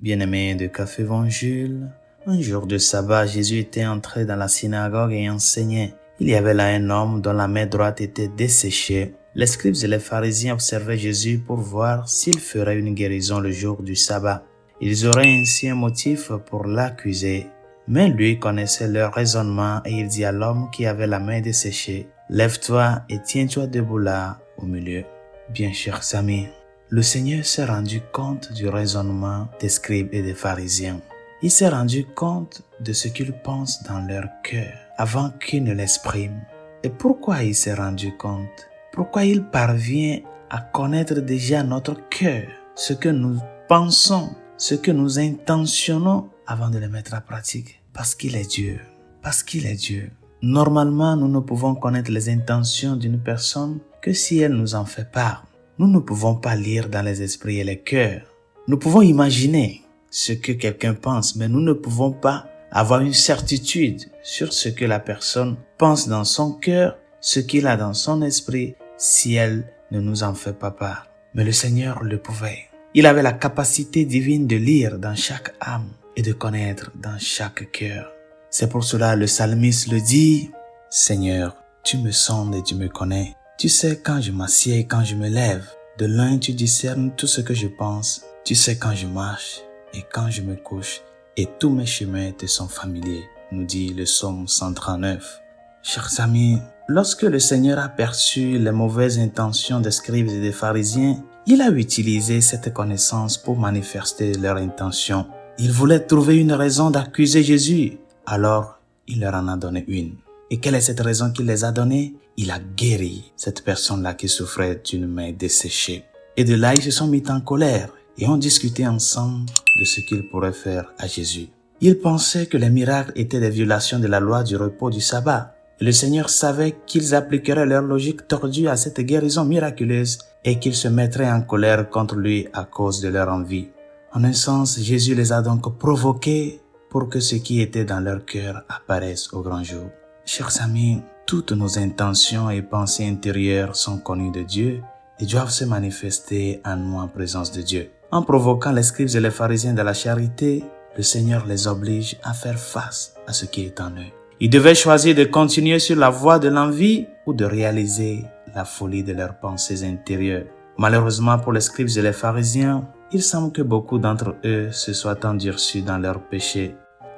Bien-aimé de Café Évangile, un jour de sabbat, Jésus était entré dans la synagogue et enseignait. Il y avait là un homme dont la main droite était desséchée. Les scribes et les pharisiens observaient Jésus pour voir s'il ferait une guérison le jour du sabbat. Ils auraient ainsi un motif pour l'accuser. Mais lui connaissait leur raisonnement et il dit à l'homme qui avait la main desséchée, « Lève-toi et tiens-toi debout là au milieu. » Bien chers amis, le Seigneur s'est rendu compte du raisonnement des scribes et des pharisiens. Il s'est rendu compte de ce qu'ils pensent dans leur cœur avant qu'ils ne l'expriment. Et pourquoi il s'est rendu compte? Pourquoi il parvient à connaître déjà notre cœur, ce que nous pensons, ce que nous intentionnons avant de le mettre en pratique? Parce qu'il est Dieu. Parce qu'il est Dieu. Normalement, nous ne pouvons connaître les intentions d'une personne que si elle nous en fait part. Nous ne pouvons pas lire dans les esprits et les cœurs. Nous pouvons imaginer ce que quelqu'un pense, mais nous ne pouvons pas avoir une certitude sur ce que la personne pense dans son cœur, ce qu'il a dans son esprit, si elle ne nous en fait pas part. Mais le Seigneur le pouvait. Il avait la capacité divine de lire dans chaque âme et de connaître dans chaque cœur. C'est pour cela le psalmiste le dit, « Seigneur, tu me sondes et tu me connais. Tu sais quand je m'assieds et quand je me lève. De loin tu discernes tout ce que je pense. Tu sais quand je marche et quand je me couche. Et tous mes chemins te sont familiers, » nous dit le psaume 139. Chers amis, lorsque le Seigneur a perçu les mauvaises intentions des scribes et des pharisiens, il a utilisé cette connaissance pour manifester leurs intentions. Il voulait trouver une raison d'accuser Jésus. Alors, il leur en a donné une. Et quelle est cette raison qu'il les a donnée? Il a guéri cette personne-là qui souffrait d'une main desséchée. Et de là, ils se sont mis en colère et ont discuté ensemble de ce qu'ils pourraient faire à Jésus. Ils pensaient que les miracles étaient des violations de la loi du repos du sabbat. Et le Seigneur savait qu'ils appliqueraient leur logique tordue à cette guérison miraculeuse et qu'ils se mettraient en colère contre lui à cause de leur envie. En un sens, Jésus les a donc provoqués pour que ce qui était dans leur cœur apparaisse au grand jour. Chers amis, toutes nos intentions et pensées intérieures sont connues de Dieu et doivent se manifester en nous en présence de Dieu. En provoquant les scribes et les pharisiens de la charité, le Seigneur les oblige à faire face à ce qui est en eux. Ils devaient choisir de continuer sur la voie de l'envie ou de réaliser la folie de leurs pensées intérieures. Malheureusement pour les scribes et les pharisiens, il semble que beaucoup d'entre eux se soient endurcis dans leurs péchés.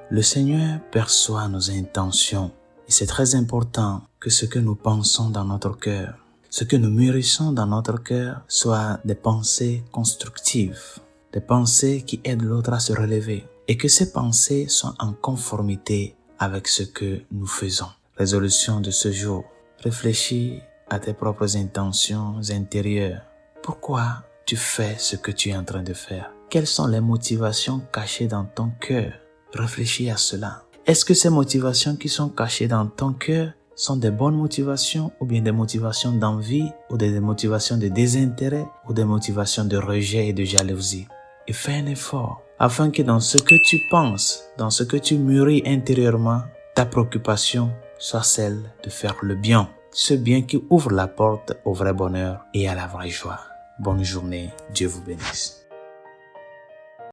Le Seigneur perçoit nos intentions et c'est très important que ce que nous pensons dans notre cœur, ce que nous mûrissons dans notre cœur, soit des pensées constructives, des pensées qui aident l'autre à se relever et que ces pensées soient en conformité avec ce que nous faisons. Résolution de ce jour. Réfléchis à tes propres intentions intérieures. Pourquoi tu fais ce que tu es en train de faire? Quelles sont les motivations cachées dans ton cœur? Réfléchis à cela. Est-ce que ces motivations qui sont cachées dans ton cœur sont des bonnes motivations ou bien des motivations d'envie ou des motivations de désintérêt ou des motivations de rejet et de jalousie? Et fais un effort afin que dans ce que tu penses, dans ce que tu mûris intérieurement, ta préoccupation soit celle de faire le bien. Ce bien qui ouvre la porte au vrai bonheur et à la vraie joie. Bonne journée, Dieu vous bénisse.